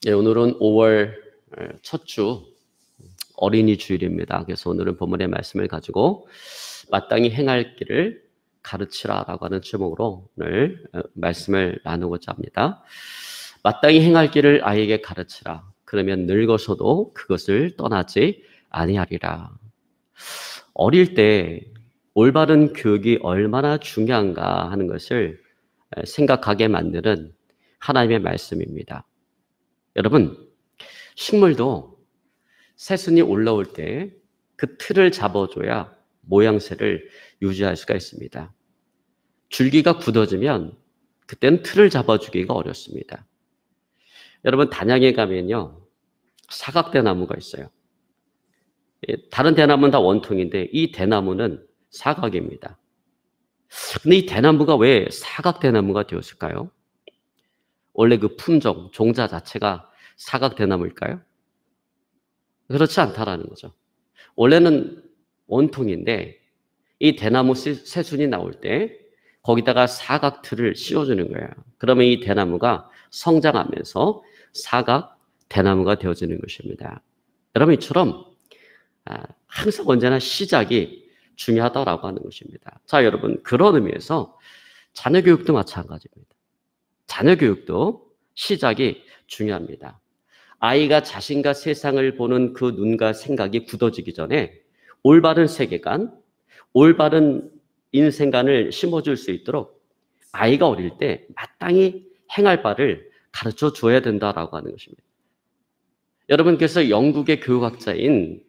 예, 오늘은 5월 첫 주 어린이 주일입니다. 그래서 오늘은 본문의 말씀을 가지고 마땅히 행할 길을 가르치라라고 하는 제목으로 오늘 말씀을 나누고자 합니다. 마땅히 행할 길을 아이에게 가르치라. 그러면 늙어서도 그것을 떠나지 아니하리라. 어릴 때 올바른 교육이 얼마나 중요한가 하는 것을 생각하게 만드는 하나님의 말씀입니다. 여러분, 식물도 새순이 올라올 때 그 틀을 잡아줘야 모양새를 유지할 수가 있습니다. 줄기가 굳어지면 그때는 틀을 잡아주기가 어렵습니다. 여러분, 단양에 가면요, 사각대나무가 있어요. 다른 대나무는 다 원통인데 이 대나무는 사각입니다. 근데 이 대나무가 왜 사각대나무가 되었을까요? 원래 그 품종, 종자 자체가 사각대나무일까요? 그렇지 않다라는 거죠. 원래는 원통인데 이 대나무 새순이 나올 때 거기다가 사각틀을 씌워주는 거예요. 그러면 이 대나무가 성장하면서 사각 대나무가 되어지는 것입니다. 여러분, 이처럼 항상 언제나 시작이 중요하다라고 하는 것입니다. 자, 여러분, 그런 의미에서 자녀 교육도 마찬가지입니다. 자녀 교육도 시작이 중요합니다. 아이가 자신과 세상을 보는 그 눈과 생각이 굳어지기 전에 올바른 세계관, 올바른 인생관을 심어줄 수 있도록 아이가 어릴 때 마땅히 행할 바를 가르쳐 줘야 된다라고 하는 것입니다. 여러분께서 영국의 교육학자인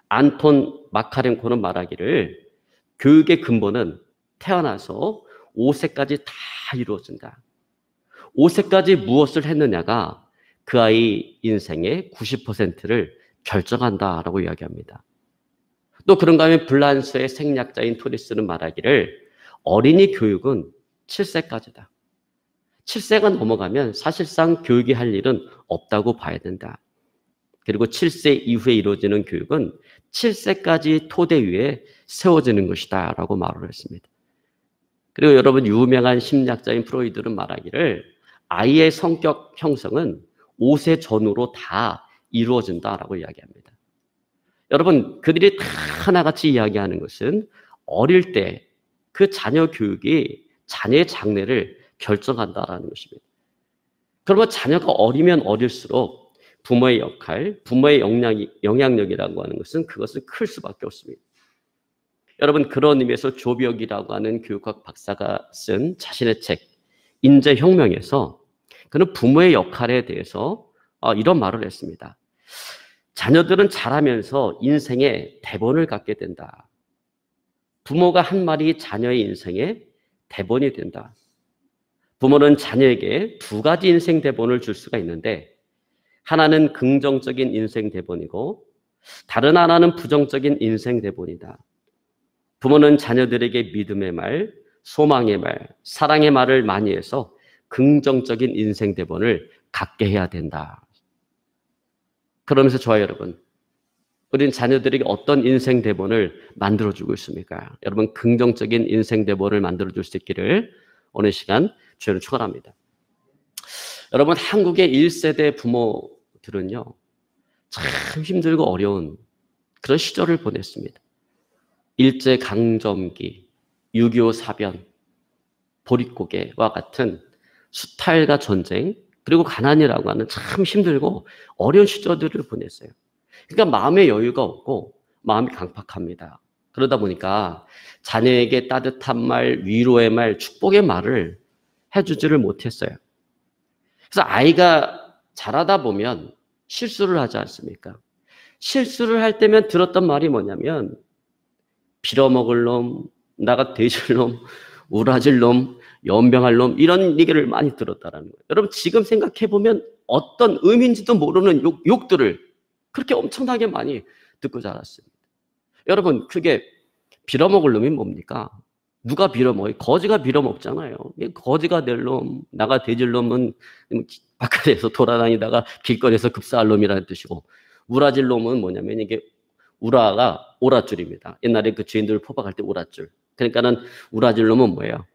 안톤 마카렌코는 말하기를 교육의 근본은 태어나서 5세까지 다 이루어진다. 5세까지 무엇을 했느냐가 그 아이 인생의 90%를 결정한다라고 이야기합니다. 또 그런가 하면 불란서의 생략자인 토리스는 말하기를 어린이 교육은 7세까지다. 7세가 넘어가면 사실상 교육이 할 일은 없다고 봐야 된다. 그리고 7세 이후에 이루어지는 교육은 7세까지 토대 위에 세워지는 것이다 라고 말을 했습니다. 그리고 여러분, 유명한 심리학자인 프로이드는 말하기를 아이의 성격 형성은 5세 전후로 다 이루어진다라고 이야기합니다. 여러분, 그들이 다 하나같이 이야기하는 것은 어릴 때 그 자녀 교육이 자녀의 장래를 결정한다라는 것입니다. 그러면 자녀가 어리면 어릴수록 부모의 역할, 부모의 영향력이라고 하는 것은 그것은 클 수밖에 없습니다. 여러분, 그런 의미에서 조벽이라고 하는 교육학 박사가 쓴 자신의 책 인재혁명에서 그는 부모의 역할에 대해서 이런 말을 했습니다. 자녀들은 자라면서 인생의 대본을 갖게 된다. 부모가 한 말이 자녀의 인생의 대본이 된다. 부모는 자녀에게 두 가지 인생 대본을 줄 수가 있는데 하나는 긍정적인 인생 대본이고 다른 하나는 부정적인 인생 대본이다. 부모는 자녀들에게 믿음의 말, 소망의 말, 사랑의 말을 많이 해서 긍정적인 인생 대본을 갖게 해야 된다. 그러면서 저와 여러분, 우리는 자녀들에게 어떤 인생 대본을 만들어주고 있습니까? 여러분, 긍정적인 인생 대본을 만들어줄 수 있기를 오늘 시간 주여를 축원합니다. 여러분, 한국의 1세대 부모들은요, 참 힘들고 어려운 그런 시절을 보냈습니다. 일제강점기, 6.25 사변, 보릿고개와 같은 수탈과 전쟁, 그리고 가난이라고 하는 참 힘들고 어려운 시절들을 보냈어요. 그러니까 마음의 여유가 없고 마음이 강팍합니다. 그러다 보니까 자녀에게 따뜻한 말, 위로의 말, 축복의 말을 해주지를 못했어요. 그래서 아이가 자라다 보면 실수를 하지 않습니까? 실수를 할 때면 들었던 말이 뭐냐면 빌어먹을 놈, 나가 돼질 놈, 우라질 놈, 연병할 놈, 이런 얘기를 많이 들었다라는 거예요. 여러분, 지금 생각해보면 어떤 의미인지도 모르는 욕들을 그렇게 엄청나게 많이 듣고 자랐습니다. 여러분, 그게 빌어먹을 놈이 뭡니까? 누가 빌어먹어요? 거지가 빌어먹잖아요. 거지가 될 놈, 나가 돼질 놈은 바깥에서 돌아다니다가 길거리에서 급사할 놈이라는 뜻이고, 우라질 놈은 뭐냐면 이게 우라가 오랏줄입니다. 옛날에 그 죄인들을 포박할 때 오랏줄. 그러니까는 우라질 놈은 뭐예요?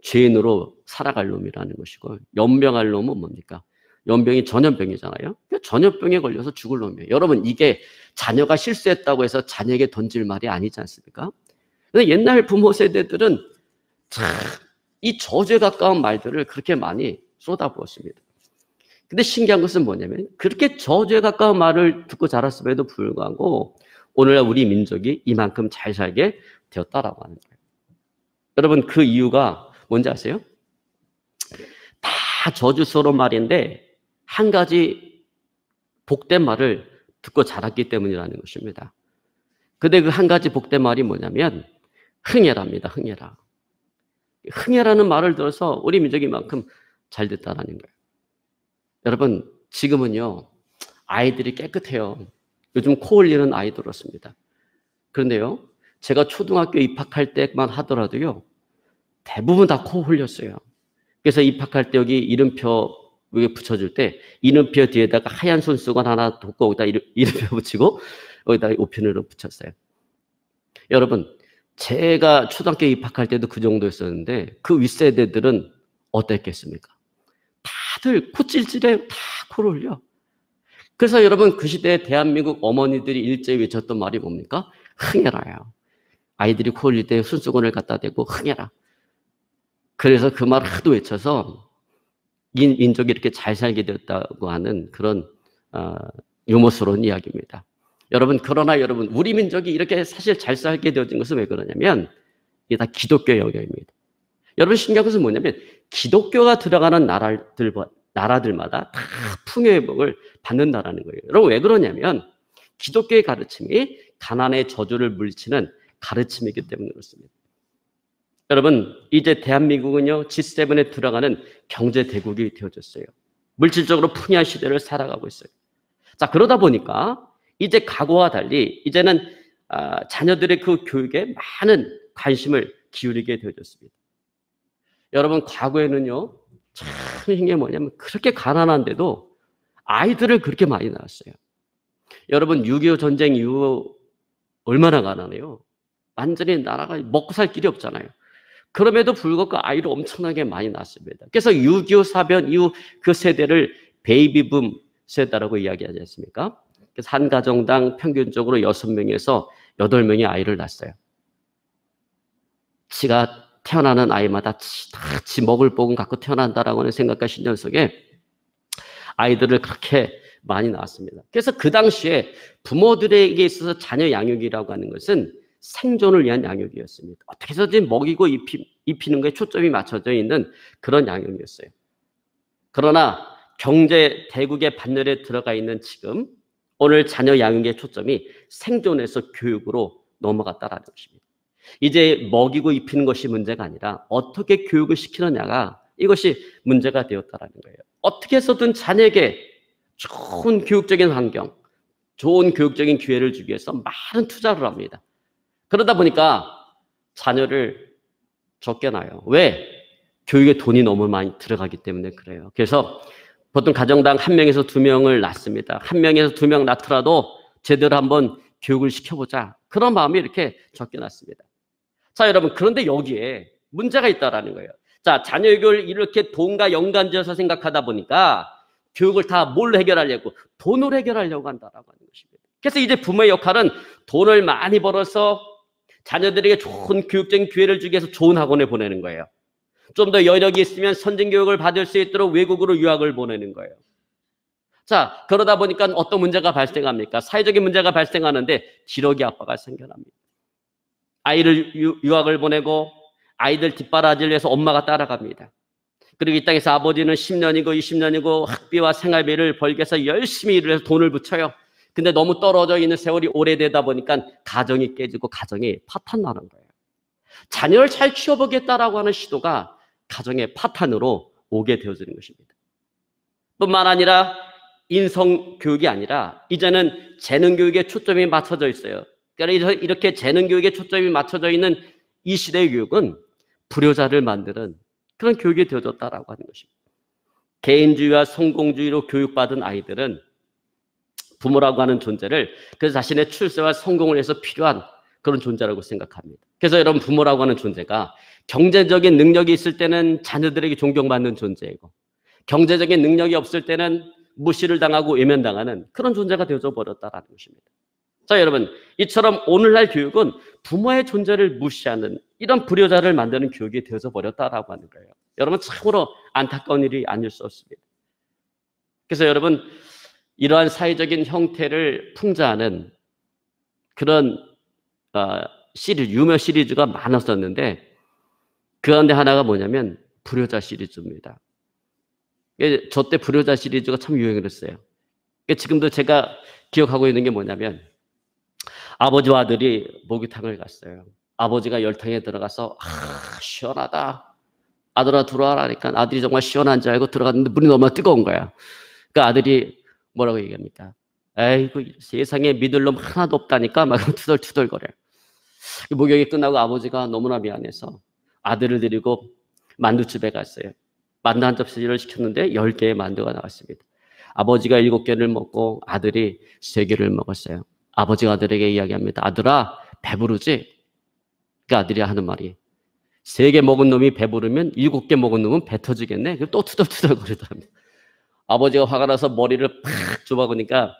죄인으로 살아갈 놈이라는 것이고, 연병할 놈은 뭡니까? 연병이 전염병이잖아요. 전염병에 걸려서 죽을 놈이에요. 여러분, 이게 자녀가 실수했다고 해서 자녀에게 던질 말이 아니지 않습니까? 근데 옛날 부모 세대들은 참 이 저주에 가까운 말들을 그렇게 많이 쏟아부었습니다. 근데 신기한 것은 뭐냐면 그렇게 저주에 가까운 말을 듣고 자랐음에도 불구하고 오늘날 우리 민족이 이만큼 잘 살게 되었다라고 하는 거예요. 여러분, 그 이유가 뭔지 아세요? 다 저주스러운 말인데 한 가지 복된 말을 듣고 자랐기 때문이라는 것입니다. 근데 그 한 가지 복된 말이 뭐냐면 흥해랍니다. 흥해라. 흥해라는 말을 들어서 우리 민족이 만큼 잘 됐다는 거예요. 여러분, 지금은요 아이들이 깨끗해요. 요즘 코 흘리는 아이들 없습니다. 그런데요, 제가 초등학교 입학할 때만 하더라도요 대부분 다 코 흘렸어요. 그래서 입학할 때 여기 이름표 여기 붙여줄 때 이름표 뒤에다가 하얀 손수건 하나 덮고 거기다 이름표 붙이고 여기다 우편으로 붙였어요. 여러분, 제가 초등학교 입학할 때도 그 정도였었는데 그 윗세대들은 어땠겠습니까? 다들 코 찔찔해, 다 코를 흘려. 그래서 여러분, 그 시대에 대한민국 어머니들이 일제히 외쳤던 말이 뭡니까? 흥해라요. 아이들이 코 흘릴 때 손수건을 갖다 대고 흥해라. 그래서 그 말을 하도 외쳐서 민족이 이렇게 잘 살게 되었다고 하는 그런 유머스러운 이야기입니다. 여러분, 그러나 여러분, 우리 민족이 이렇게 사실 잘 살게 되어진 것은 왜 그러냐면 이게 다 기독교의 영역입니다. 여러분, 신기한 것은 뭐냐면 기독교가 들어가는 나라들마다 다 풍요회복을 받는다라는 거예요. 여러분, 왜 그러냐면 기독교의 가르침이 가난의 저주를 물리치는 가르침이기 때문에 그렇습니다. 여러분, 이제 대한민국은요 G7에 들어가는 경제대국이 되어졌어요. 물질적으로 풍요한 시대를 살아가고 있어요. 자, 그러다 보니까 이제 과거와 달리 이제는 자녀들의 그 교육에 많은 관심을 기울이게 되어졌습니다. 여러분, 과거에는요 참 힘든 게 뭐냐면 그렇게 가난한데도 아이들을 그렇게 많이 낳았어요. 여러분, 6.25 전쟁 이후 얼마나 가난해요. 완전히 나라가 먹고 살 길이 없잖아요. 그럼에도 불구하고 아이를 엄청나게 많이 낳았습니다. 그래서 6.25 사변 이후 그 세대를 베이비붐 세대라고 이야기하지 않습니까? 그래서 한 가정당 평균적으로 6명에서 8명의 아이를 낳았어요. 지가 태어나는 아이마다 다 지 먹을 복은 갖고 태어난다라고 하는 생각과 신념 속에 아이들을 그렇게 많이 낳았습니다. 그래서 그 당시에 부모들에게 있어서 자녀 양육이라고 하는 것은 생존을 위한 양육이었습니다. 어떻게 해서든 먹이고 입히는 것에 초점이 맞춰져 있는 그런 양육이었어요. 그러나 경제 대국의 반열에 들어가 있는 지금 오늘 자녀 양육의 초점이 생존에서 교육으로 넘어갔다라는 것입니다. 이제 먹이고 입히는 것이 문제가 아니라 어떻게 교육을 시키느냐가 이것이 문제가 되었다라는 거예요. 어떻게 해서든 자녀에게 좋은 교육적인 환경, 좋은 교육적인 기회를 주기 위해서 많은 투자를 합니다. 그러다 보니까 자녀를 적게 낳아요. 왜? 교육에 돈이 너무 많이 들어가기 때문에 그래요. 그래서 보통 가정당 1명에서 2명을 낳습니다. 1명에서 2명 낳더라도 제대로 한번 교육을 시켜보자. 그런 마음이 이렇게 적게 낳습니다. 자, 여러분, 그런데 여기에 문제가 있다라는 거예요. 자, 자녀 교육을 이렇게 돈과 연관지어서 생각하다 보니까 교육을 다 뭘로 해결하려고? 돈으로 해결하려고 한다라고 하는 것입니다. 그래서 이제 부모의 역할은 돈을 많이 벌어서 자녀들에게 좋은 교육적인 기회를 주기 위해서 좋은 학원에 보내는 거예요. 좀 더 여력이 있으면 선진교육을 받을 수 있도록 외국으로 유학을 보내는 거예요. 자, 그러다 보니까 어떤 문제가 발생합니까? 사회적인 문제가 발생하는데 기러기 아빠가 생겨납니다. 아이를 유학을 보내고 아이들 뒷바라지를 위해서 엄마가 따라갑니다. 그리고 이 땅에서 아버지는 10년이고 20년이고 학비와 생활비를 벌기 위해서 열심히 일을 해서 돈을 붙여요. 근데 너무 떨어져 있는 세월이 오래되다 보니까 가정이 깨지고 가정이 파탄나는 거예요. 자녀를 잘 키워보겠다라고 하는 시도가 가정의 파탄으로 오게 되어지는 것입니다. 뿐만 아니라 인성교육이 아니라 이제는 재능교육에 초점이 맞춰져 있어요. 그러니까 이렇게 재능교육에 초점이 맞춰져 있는 이 시대의 교육은 불효자를 만드는 그런 교육이 되어졌다라고 하는 것입니다. 개인주의와 성공주의로 교육받은 아이들은 부모라고 하는 존재를 그래서 자신의 출세와 성공을 위해서 필요한 그런 존재라고 생각합니다. 그래서 여러분, 부모라고 하는 존재가 경제적인 능력이 있을 때는 자녀들에게 존경받는 존재이고 경제적인 능력이 없을 때는 무시를 당하고 외면당하는 그런 존재가 되어져 버렸다라는 것입니다. 자, 여러분, 이처럼 오늘날 교육은 부모의 존재를 무시하는 이런 불효자를 만드는 교육이 되어져 버렸다라고 하는 거예요. 여러분, 참으로 안타까운 일이 아닐 수 없습니다. 그래서 여러분, 이러한 사회적인 형태를 풍자하는 그런 유명 시리즈가 많았었는데 그 가운데 하나가 뭐냐면 불효자 시리즈입니다. 저 때 불효자 시리즈가 참 유행을 했어요. 지금도 제가 기억하고 있는 게 뭐냐면 아버지와 아들이 목욕탕을 갔어요. 아버지가 열탕에 들어가서 시원하다. 아들아 들어와라니까 아들이 정말 시원한 줄 알고 들어갔는데 물이 너무 뜨거운 거야. 그러니까 아들이 뭐라고 얘기합니까? 에이구 세상에 믿을 놈 하나도 없다니까 막 투덜투덜거려요. 목욕이 끝나고 아버지가 너무나 미안해서 아들을 데리고 만두집에 갔어요. 만두 한 접시를 시켰는데 10개의 만두가 나왔습니다. 아버지가 7개를 먹고 아들이 3개를 먹었어요. 아버지가 아들에게 이야기합니다. 아들아 배부르지? 그 아들이 하는 말이 3개 먹은 놈이 배부르면 7개 먹은 놈은 배 터지겠네. 또 투덜투덜거리더랍니다. 아버지가 화가 나서 머리를 팍 좁아보니까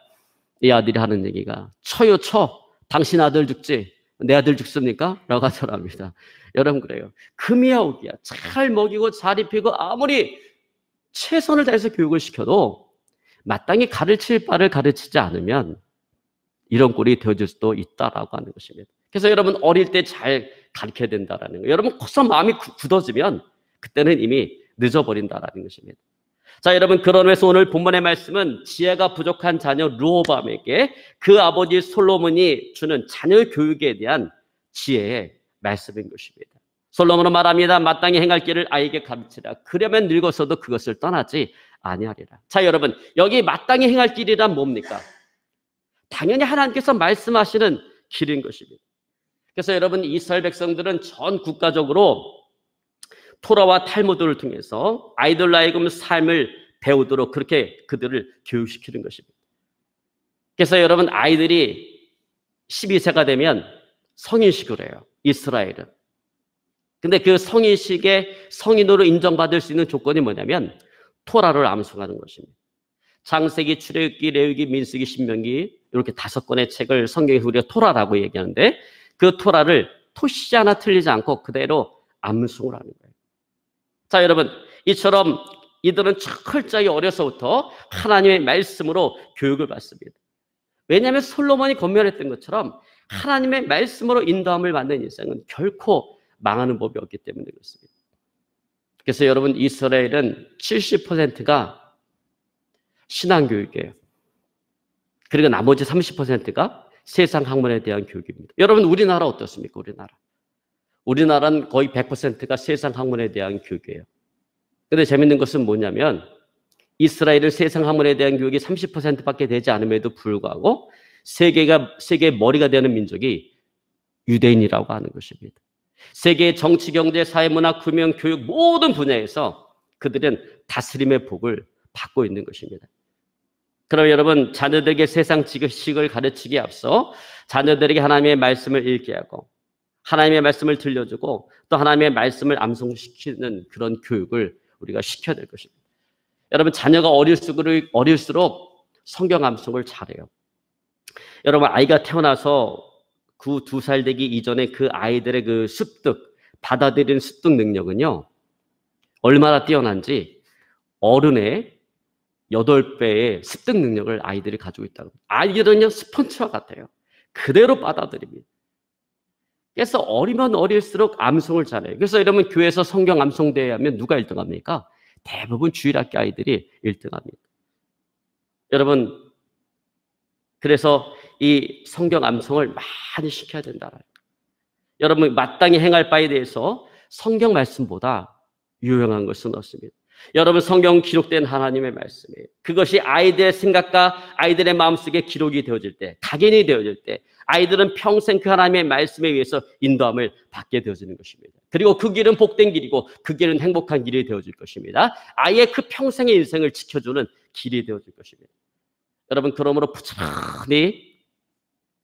이 아들이 하는 얘기가 쳐요 쳐. 당신 아들 죽지? 내 아들 죽습니까? 라고 하더랍니다. 여러분 그래요. 금이야 오기야. 잘 먹이고 잘 입히고 아무리 최선을 다해서 교육을 시켜도 마땅히 가르칠 바를 가르치지 않으면 이런 꼴이 되어질 수도 있다라고 하는 것입니다. 그래서 여러분 어릴 때 잘 가르쳐야 된다라는 거예요. 여러분 커서 마음이 굳어지면 그때는 이미 늦어버린다라는 것입니다. 자, 여러분 그런 의미에서 오늘 본문의 말씀은 지혜가 부족한 자녀 르호보암에게 그 아버지 솔로몬이 주는 자녀 교육에 대한 지혜의 말씀인 것입니다. 솔로몬은 말합니다. 마땅히 행할 길을 아이에게 가르치라. 그러면 늙어서도 그것을 떠나지 아니하리라. 자, 여러분 여기 마땅히 행할 길이란 뭡니까? 당연히 하나님께서 말씀하시는 길인 것입니다. 그래서 여러분 이스라엘 백성들은 전 국가적으로 토라와 탈무드를 통해서 아이들로 하여금 삶을 배우도록 그렇게 그들을 교육시키는 것입니다. 그래서 여러분 아이들이 12세가 되면 성인식을 해요. 이스라엘은. 근데 그 성인식의 성인으로 인정받을 수 있는 조건이 뭐냐면 토라를 암송하는 것입니다. 창세기, 출애굽기, 레위기, 민수기, 신명기 이렇게 5권의 책을 성경에서 우리가 토라라고 얘기하는데 그 토라를 토시 하나 틀리지 않고 그대로 암송을 하는 거예요. 자, 여러분 이처럼 이들은 철저하게 어려서부터 하나님의 말씀으로 교육을 받습니다. 왜냐하면 솔로몬이 권면했던 것처럼 하나님의 말씀으로 인도함을 받는 인생은 결코 망하는 법이 없기 때문에 그렇습니다. 그래서 여러분 이스라엘은 70%가 신앙교육이에요. 그리고 나머지 30%가 세상 학문에 대한 교육입니다. 여러분 우리나라 어떻습니까? 우리나라는 거의 100%가 세상 학문에 대한 교육이에요. 근데 재밌는 것은 뭐냐면 이스라엘은 세상 학문에 대한 교육이 30%밖에 되지 않음에도 불구하고 세계의 머리가 되는 민족이 유대인이라고 하는 것입니다. 세계의 정치, 경제, 사회, 문화, 금융, 교육 모든 분야에서 그들은 다스림의 복을 받고 있는 것입니다. 그럼 여러분 자녀들에게 세상 지식을 가르치기에 앞서 자녀들에게 하나님의 말씀을 읽게 하고 하나님의 말씀을 들려주고 또 하나님의 말씀을 암송시키는 그런 교육을 우리가 시켜야 될 것입니다. 여러분 자녀가 어릴수록 성경 암송을 잘해요. 여러분 아이가 태어나서 그 2살 되기 이전에 그 아이들의 그 습득, 받아들이는 습득 능력은요 얼마나 뛰어난지 어른의 8배의 습득 능력을 아이들이 가지고 있다고. 아이들은요 스펀지와 같아요. 그대로 받아들입니다. 그래서 어리면 어릴수록 암송을 잘해요. 그래서 여러분 교회에서 성경 암송대회 하면 누가 1등합니까? 대부분 주일학교 아이들이 1등합니다. 여러분 그래서 이 성경 암송을 많이 시켜야 된다. 여러분 마땅히 행할 바에 대해서 성경 말씀보다 유용한 것은 없습니다. 여러분 성경 기록된 하나님의 말씀이에요. 그것이 아이들의 생각과 아이들의 마음속에 기록이 되어질 때, 각인이 되어질 때 아이들은 평생 그 하나님의 말씀에 의해서 인도함을 받게 되어지는 것입니다. 그리고 그 길은 복된 길이고 그 길은 행복한 길이 되어질 것입니다. 아이의 그 평생의 인생을 지켜주는 길이 되어질 것입니다. 여러분 그러므로 부지런히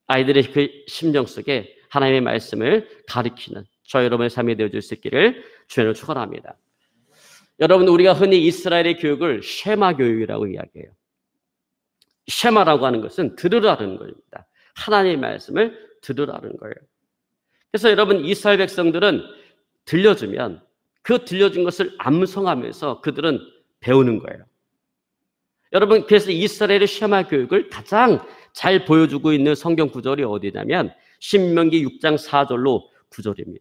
아이들의 그 심령 속에 하나님의 말씀을 가리키는 저 여러분의 삶이 되어질 수 있기를 주님으로 축원합니다. 여러분, 우리가 흔히 이스라엘의 교육을 쉐마 교육이라고 이야기해요. 쉐마라고 하는 것은 들으라는 겁니다. 하나님의 말씀을 들으라는 거예요. 그래서 여러분, 이스라엘 백성들은 들려주면 그 들려준 것을 암송하면서 그들은 배우는 거예요. 여러분, 그래서 이스라엘의 쉐마 교육을 가장 잘 보여주고 있는 성경 구절이 어디냐면 신명기 6장 4절로 9절입니다.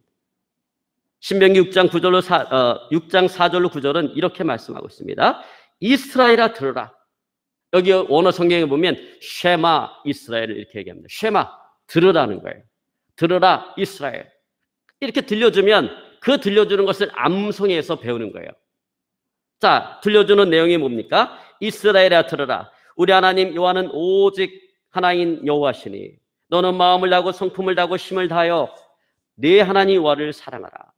신명기 6장 4절로 9절은 이렇게 말씀하고 있습니다. 이스라엘아 들으라. 여기 원어 성경에 보면 쉐마 이스라엘을 이렇게 얘기합니다. 쉐마, 들으라는 거예요. 들으라 이스라엘. 이렇게 들려주면 그 들려주는 것을 암송해서 배우는 거예요. 자, 들려주는 내용이 뭡니까? 이스라엘아 들으라. 우리 하나님 여호와는 오직 하나인 여호와시니 너는 마음을 다하고 성품을 다하고 힘을 다하여 네 하나님 여호와를 사랑하라.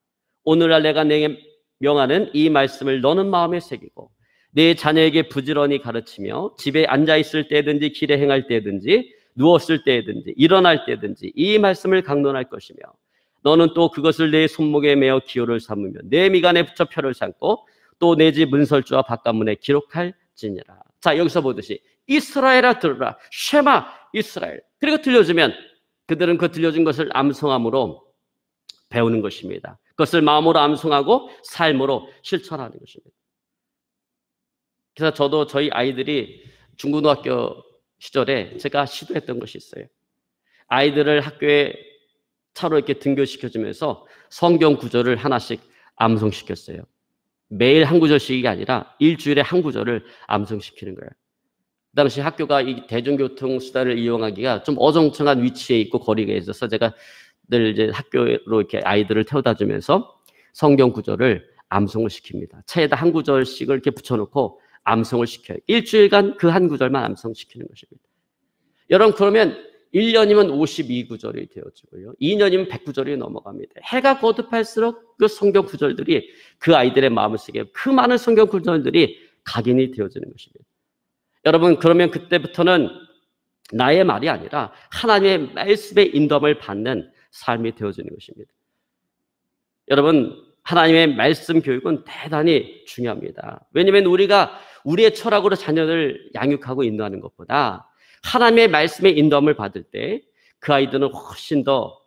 오늘날 내가 내게 명하는 이 말씀을 너는 마음에 새기고 내 자녀에게 부지런히 가르치며 집에 앉아있을 때든지 길에 행할 때든지 누웠을 때든지 일어날 때든지 이 말씀을 강론할 것이며 너는 또 그것을 내 손목에 메어 기호를 삼으며 내 미간에 붙여 표를 삼고 또 내 집 문설주와 바깥문에 기록할지니라. 자, 여기서 보듯이 이스라엘아 들으라. 쉐마 이스라엘. 그리고 들려주면 그들은 그 들려준 것을 암송함으로 배우는 것입니다. 그것을 마음으로 암송하고 삶으로 실천하는 것입니다. 그래서 저도 저희 아이들이 중고등학교 시절에 제가 시도했던 것이 있어요. 아이들을 학교에 차로 이렇게 등교시켜주면서 성경 구절을 하나씩 암송시켰어요. 매일 한 구절씩이 아니라 일주일에 한 구절을 암송시키는 거예요. 그 당시 학교가 이 대중교통 수단을 이용하기가 좀 어정쩡한 위치에 있고 거리가 있어서 제가 늘 이제 학교로 이렇게 아이들을 태워다 주면서 성경 구절을 암송을 시킵니다. 차에다 한 구절씩을 이렇게 붙여놓고 암송을 시켜요. 일주일간 그 한 구절만 암송시키는 것입니다. 여러분, 그러면 1년이면 52구절이 되어지고요. 2년이면 100구절이 넘어갑니다. 해가 거듭할수록 그 성경 구절들이 그 아이들의 마음을 쓰게 그 많은 성경 구절들이 각인이 되어지는 것입니다. 여러분, 그러면 그때부터는 나의 말이 아니라 하나님의 말씀의 인도함을 받는 삶이 되어지는 것입니다. 여러분, 하나님의 말씀 교육은 대단히 중요합니다. 왜냐하면 우리가 우리의 철학으로 자녀를 양육하고 인도하는 것보다 하나님의 말씀의 인도함을 받을 때 그 아이들은 훨씬 더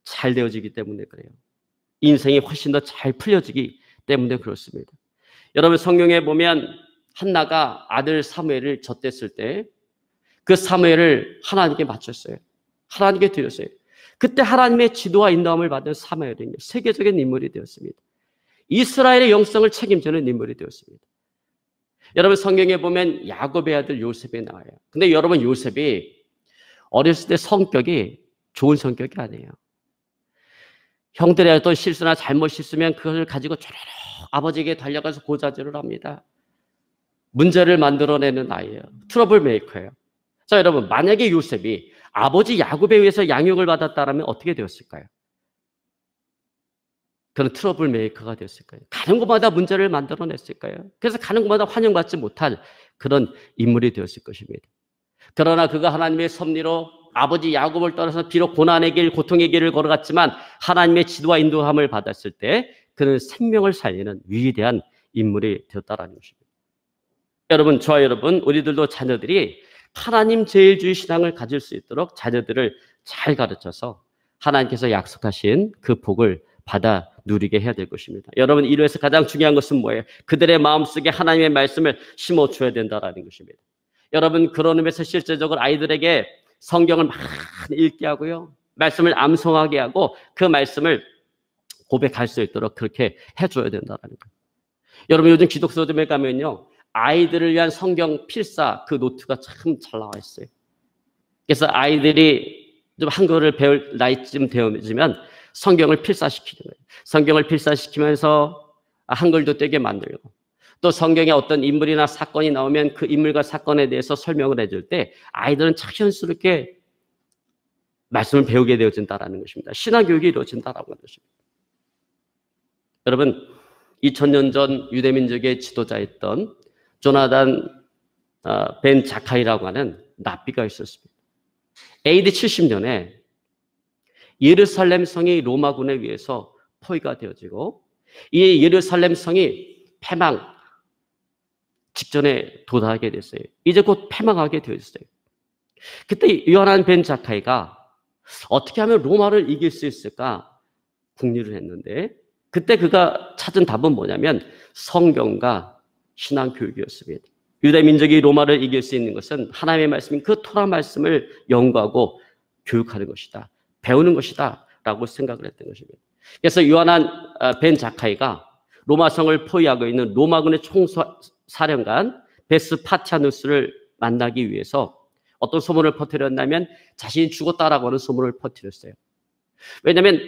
잘 되어지기 때문에 그래요. 인생이 훨씬 더 잘 풀려지기 때문에 그렇습니다. 여러분, 성경에 보면 한나가 아들 사무엘을 젖댔을 때 그 사무엘을 하나님께 바쳤어요. 하나님께 드렸어요. 그때 하나님의 지도와 인도함을 받은 사무엘은 세계적인 인물이 되었습니다. 이스라엘의 영성을 책임지는 인물이 되었습니다. 여러분, 성경에 보면 야곱의 아들 요셉이 나와요. 근데 여러분, 요셉이 어렸을 때 성격이 좋은 성격이 아니에요. 형들의 어떤 실수나 잘못이 있으면 그것을 가지고 쪼르륵 아버지에게 달려가서 고자질을 합니다. 문제를 만들어내는 아이예요. 트러블 메이커예요. 자, 여러분, 만약에 요셉이 아버지 야곱에 의해서 양육을 받았다면 어떻게 되었을까요? 그런 트러블 메이커가 되었을까요? 가는 곳마다 문제를 만들어냈을까요? 그래서 가는 곳마다 환영받지 못할 그런 인물이 되었을 것입니다. 그러나 그가 하나님의 섭리로 아버지 야곱을 떠나서 비록 고난의 길, 고통의 길을 걸어갔지만 하나님의 지도와 인도함을 받았을 때 그는 생명을 살리는 위대한 인물이 되었다는 것입니다. 여러분, 저와 여러분, 우리들도 자녀들이 하나님 제일주의 신앙을 가질 수 있도록 자녀들을 잘 가르쳐서 하나님께서 약속하신 그 복을 받아 누리게 해야 될 것입니다. 여러분, 이로해서 가장 중요한 것은 뭐예요? 그들의 마음속에 하나님의 말씀을 심어줘야 된다는 것입니다. 여러분, 그런 의미에서 실제적으로 아이들에게 성경을 많이 읽게 하고요, 말씀을 암송하게 하고 그 말씀을 고백할 수 있도록 그렇게 해줘야 된다는 거예요. 여러분, 요즘 기독서점에 가면요, 아이들을 위한 성경 필사 그 노트가 참 잘 나와 있어요. 그래서 아이들이 좀 한글을 배울 나이쯤 되어지면 성경을 필사시키는 거예요. 성경을 필사시키면서 한글도 되게 만들고, 또 성경에 어떤 인물이나 사건이 나오면 그 인물과 사건에 대해서 설명을 해줄 때 아이들은 자연스럽게 말씀을 배우게 되어진다는 것입니다. 신앙교육이 이루어진다는 것입니다. 여러분, 2000년 전 유대민족의 지도자였던 조나단 벤 자카이라고 하는 랍비가 있었습니다. AD 70년에 예루살렘 성이 로마군에 의해서 포위가 되어지고 이 예루살렘 성이 패망 직전에 도달하게 됐어요. 이제 곧 패망하게 되었어요. 그때 요하난 벤 자카이가 어떻게 하면 로마를 이길 수 있을까 궁리를 했는데, 그때 그가 찾은 답은 뭐냐면 성경과 신앙교육이었습니다. 유대 민족이 로마를 이길 수 있는 것은 하나님의 말씀인 그 토라 말씀을 연구하고 교육하는 것이다, 배우는 것이다 라고 생각을 했던 것입니다. 그래서 요하난 벤 자카이가 로마성을 포위하고 있는 로마군의 총사령관 베스파티아누스를 만나기 위해서 어떤 소문을 퍼뜨렸냐면 자신이 죽었다라고 하는 소문을 퍼뜨렸어요. 왜냐하면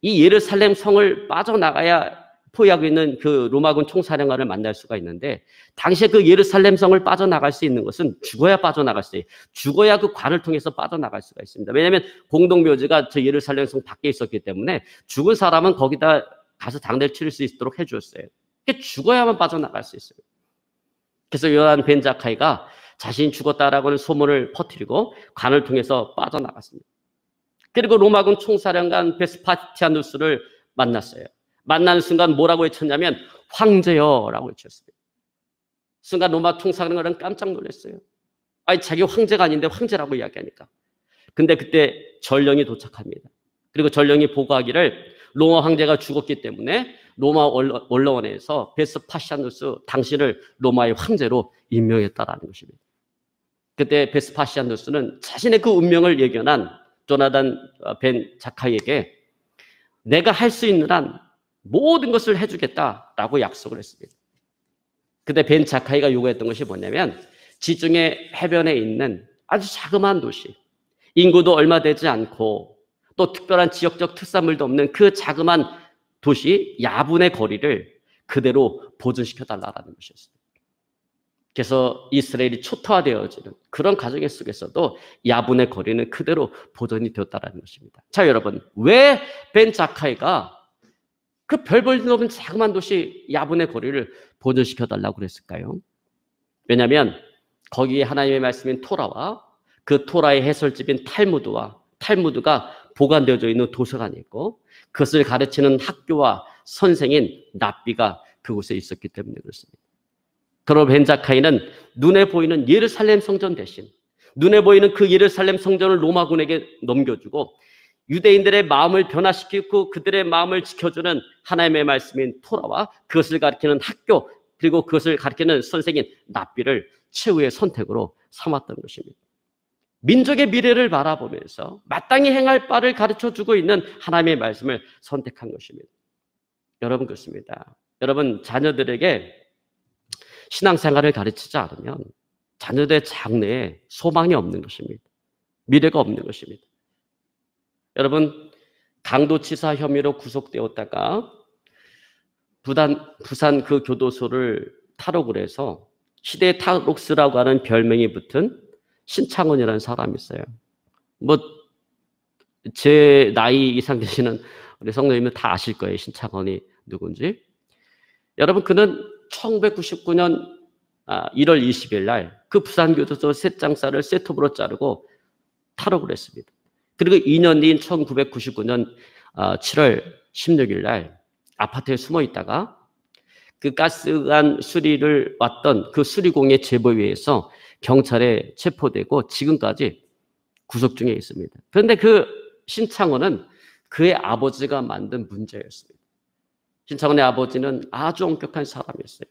이 예루살렘 성을 빠져나가야 포위하고 있는 그 로마군 총사령관을 만날 수가 있는데, 당시에 그 예루살렘 성을 빠져나갈 수 있는 것은 죽어야 빠져나갈 수 있어요. 죽어야 그 관을 통해서 빠져나갈 수가 있습니다. 왜냐하면 공동묘지가 저 예루살렘 성 밖에 있었기 때문에 죽은 사람은 거기다 가서 장례를 치를 수 있도록 해주었어요. 죽어야만 빠져나갈 수 있어요. 그래서 요한 벤 자카이가 자신이 죽었다라고 하는 소문을 퍼뜨리고 관을 통해서 빠져나갔습니다. 그리고 로마군 총사령관 베스파티아누스를 만났어요. 만나는 순간 뭐라고 외쳤냐면 황제여라고 외쳤습니다. 순간 로마 총사령관은 깜짝 놀랐어요. 아니, 자기 황제가 아닌데 황제라고 이야기하니까. 근데 그때 전령이 도착합니다. 그리고 전령이 보고하기를 로마 황제가 죽었기 때문에 로마 언론에서 베스파시아누스 당신을 로마의 황제로 임명했다라는 것입니다. 그때 베스파시아누스는 자신의 그 운명을 예견한 조나단 벤 자카이에게 내가 할 수 있는 한 모든 것을 해주겠다라고 약속을 했습니다. 그때 벤 자카이가 요구했던 것이 뭐냐면 지중해 해변에 있는 아주 자그마한 도시, 인구도 얼마 되지 않고 또 특별한 지역적 특산물도 없는 그 자그마한 도시 야분의 거리를 그대로 보존시켜달라는 것이었습니다. 그래서 이스라엘이 초토화되어지는 그런 과정 속에서도 야분의 거리는 그대로 보존이 되었다는 것입니다. 자, 여러분, 왜 벤 자카이가 그 별 볼 일 없는 자그마한 도시 야분의 거리를 보존시켜달라고 그랬을까요? 왜냐하면 거기에 하나님의 말씀인 토라와 그 토라의 해설집인 탈무드가 보관되어져 있는 도서관이 있고 그것을 가르치는 학교와 선생인 랍비가 그곳에 있었기 때문에 그렇습니다. 그러나 벤 자카이는 눈에 보이는 예루살렘 성전 대신 눈에 보이는 그 예루살렘 성전을 로마군에게 넘겨주고 유대인들의 마음을 변화시키고 그들의 마음을 지켜주는 하나님의 말씀인 토라와 그것을 가르치는 학교 그리고 그것을 가르치는 선생인 랍비를 최후의 선택으로 삼았던 것입니다. 민족의 미래를 바라보면서 마땅히 행할 바를 가르쳐주고 있는 하나님의 말씀을 선택한 것입니다. 여러분, 그렇습니다. 여러분, 자녀들에게 신앙생활을 가르치지 않으면 자녀들의 장래에 소망이 없는 것입니다. 미래가 없는 것입니다. 여러분, 강도치사 혐의로 구속되었다가 부산 그 교도소를 탈옥을 해서 시대 탈옥스라고 하는 별명이 붙은 신창원이라는 사람이 있어요. 제 나이 이상 되시는 우리 성도님은 다 아실 거예요. 신창원이 누군지. 여러분, 그는 1999년 1월 20일 날 그 부산교도소 셋장살을 셋톱으로 자르고 탈옥을 했습니다. 그리고 2년 뒤인 1999년 7월 16일 날 아파트에 숨어 있다가 그 가스관 수리를 왔던 그 수리공의 제보에 의해서 경찰에 체포되고 지금까지 구속 중에 있습니다. 그런데 그 신창원은 그의 아버지가 만든 문제였습니다. 신창원의 아버지는 아주 엄격한 사람이었어요.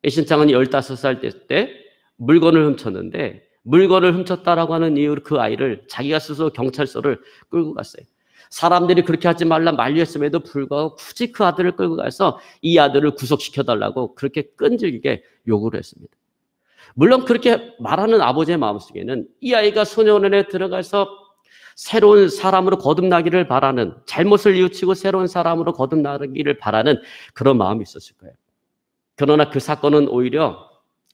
신창원이 15살 됐을 때 물건을 훔쳤는데 물건을 훔쳤다라고 하는 이유로 그 아이를 자기가 스스로 경찰서를 끌고 갔어요. 사람들이 그렇게 하지 말라 만류했음에도 불구하고 굳이 그 아들을 끌고 가서 이 아들을 구속시켜달라고 그렇게 끈질기게 요구를 했습니다. 물론 그렇게 말하는 아버지의 마음속에는 이 아이가 소년원에 들어가서 새로운 사람으로 거듭나기를 바라는, 잘못을 뉘우치고 새로운 사람으로 거듭나기를 바라는 그런 마음이 있었을 거예요. 그러나 그 사건은 오히려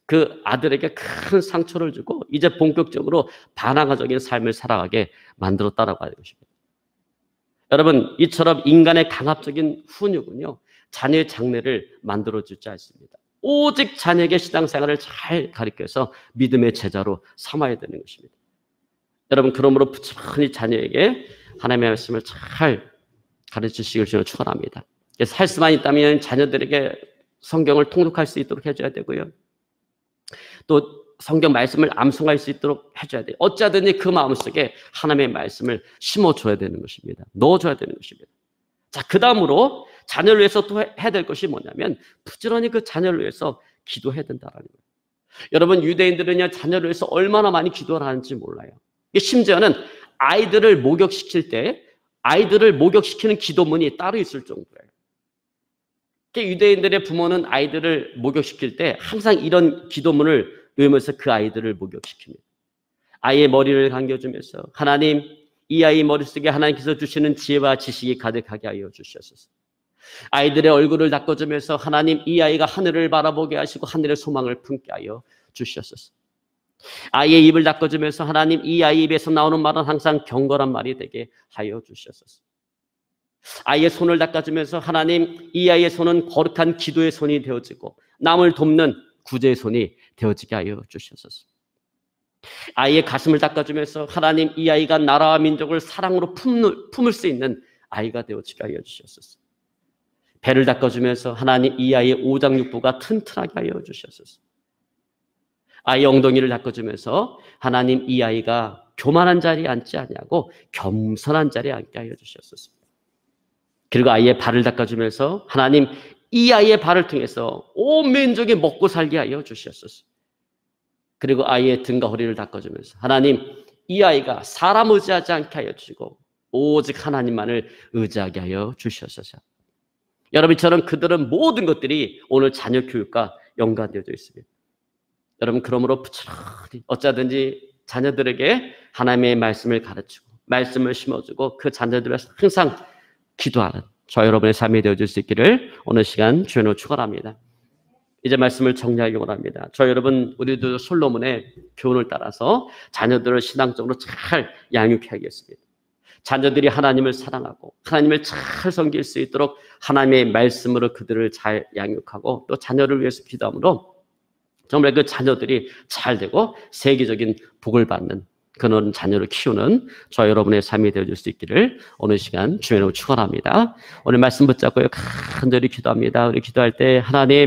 그 아들에게 큰 상처를 주고 이제 본격적으로 반항적인 삶을 살아가게 만들었다라고 하는 것입니다. 여러분, 이처럼 인간의 강압적인 훈육은요, 자녀의 장래를 만들어주지 않습니다. 오직 자녀에게 신앙생활을 잘 가르쳐서 믿음의 제자로 삼아야 되는 것입니다. 여러분, 그러므로 부지런히 자녀에게 하나님의 말씀을 잘 가르치시길 저는 축원합니다. 그래서 할 수만 있다면 자녀들에게 성경을 통독할 수 있도록 해줘야 되고요. 또 성경 말씀을 암송할 수 있도록 해줘야 돼요. 어쩌든지 그 마음속에 하나님의 말씀을 심어줘야 되는 것입니다. 넣어줘야 되는 것입니다. 자, 그 다음으로 자녀를 위해서 또 해야 될 것이 뭐냐면 부지런히 그 자녀를 위해서 기도해야 된다는 거예요. 여러분, 유대인들은요, 자녀를 위해서 얼마나 많이 기도를 하는지 몰라요. 심지어는 아이들을 목욕시킬 때 아이들을 목욕시키는 기도문이 따로 있을 정도예요. 유대인들의 부모는 아이들을 목욕시킬 때 항상 이런 기도문을 외우면서 그 아이들을 목욕시킵니다. 아이의 머리를 감겨주면서 하나님, 이 아이 머릿속에 하나님께서 주시는 지혜와 지식이 가득하게 하여 주시옵소서. 아이들의 얼굴을 닦아주면서 하나님, 이 아이가 하늘을 바라보게 하시고 하늘의 소망을 품게 하여 주시옵소서. 아이의 입을 닦아주면서 하나님, 이 아이 입에서 나오는 말은 항상 경건한 말이 되게 하여 주시옵소서. 아이의 손을 닦아주면서 하나님, 이 아이의 손은 거룩한 기도의 손이 되어지고 남을 돕는 구제의 손이 되어지게 하여 주시옵소서. 아이의 가슴을 닦아주면서 하나님, 이 아이가 나라와 민족을 사랑으로 품을 수 있는 아이가 되어지게 하여 주시옵소서. 배를 닦아주면서 하나님, 이 아이의 오장육부가 튼튼하게 하여 주시옵소서. 아이의 엉덩이를 닦아주면서 하나님, 이 아이가 교만한 자리에 앉지 아니하고 겸손한 자리에 앉게 하여 주시옵소서. 그리고 아이의 발을 닦아주면서 하나님, 이 아이의 발을 통해서 온 민족이 먹고 살게 하여 주시옵소서. 그리고 아이의 등과 허리를 닦아주면서 하나님, 이 아이가 사람 의지하지 않게 하여 주시고 오직 하나님만을 의지하게 하여 주시옵소서. 여러분처럼 그들은 모든 것들이 오늘 자녀 교육과 연관되어져 있습니다. 여러분, 그러므로 부지런히 어쩌든지 자녀들에게 하나님의 말씀을 가르치고 말씀을 심어주고 그 자녀들을 항상 기도하는 저 여러분의 삶이 되어질 수 있기를 오늘 시간 주님으로 축원합니다. 이제 말씀을 정리하기 원합니다. 저 여러분, 우리도 솔로몬의 교훈을 따라서 자녀들을 신앙적으로 잘 양육해야겠습니다. 자녀들이 하나님을 사랑하고 하나님을 잘 섬길 수 있도록 하나님의 말씀으로 그들을 잘 양육하고 또 자녀를 위해서 기도함으로 정말 그 자녀들이 잘 되고 세계적인 복을 받는 그런 자녀를 키우는 저 여러분의 삶이 되어줄 수 있기를 오늘 시간 주님으로 축원합니다. 오늘 말씀 붙잡고요, 간절히 기도합니다. 우리 기도할 때 하나님,